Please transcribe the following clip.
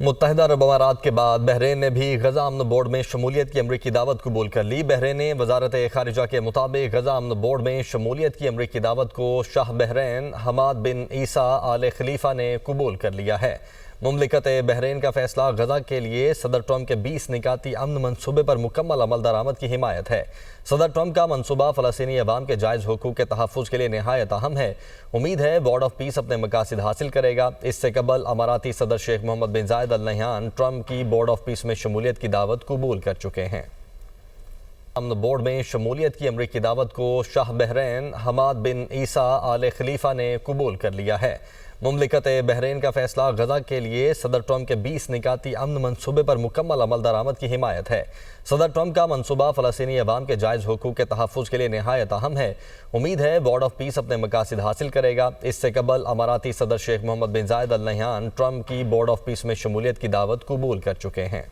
मुत्तहिदा अरब अमारात के बाद बहरीन ने भी गजा अमन बोर्ड में शमूलियत की अमरीकी दावत कबूल कर ली। बहरीन ने वजारत खारिजा के मुताबिक गजा अमन बोर्ड में शमूलियत की अमरीकी दावत को शाह बहरीन हमाद बिन ईसा आल खलीफा ने कबूल कर लिया है। मुमलिकत बहरीन का फैसला गजा के लिए सदर ट्रंप के 20 निकाती अमन मनसूबे पर मुकम्मल अमल दरामद की हिमायत है। सदर ट्रंप का मनसूबा फ़लस्तीनी अवाम के जायज़ हुकूक के तहफ़्फ़ुज़ के लिए नहायत अहम है। उम्मीद है बोर्ड ऑफ पीस अपने मकासद हासिल करेगा। इससे कबल अमाराती सदर शेख मोहम्मद बिन जायद अल नहयान ट्रंप की बोर्ड ऑफ पीस में शमूलियत की दावत कबूल कर चुके हैं। अमन बोर्ड में शमूलियत की अमरीकी दावत को शाह बहरीन हमाद बिन ईसा आल खलीफा ने कबूल कर लिया है। मुमलिकत बहरीन का फैसला गजा के लिए सदर ट्रंप के 20 निकाती अमन मनसूबे पर मुकम्मल अमल दरामद की हिमायत है। सदर ट्रंप का मनसूबा फ़लस्तीनी अवाम के जायज़ हुकूक के तहफ़्फ़ुज़ के लिए नहायत अहम है। उम्मीद है बोर्ड ऑफ पीस अपने मकासद हासिल करेगा। इससे कबल अमाराती सदर शेख मोहम्मद बिन जायद अल नहयान ट्रंप की बोर्ड ऑफ पीस में शमूलियत की दावत कबूल कर चुके हैं।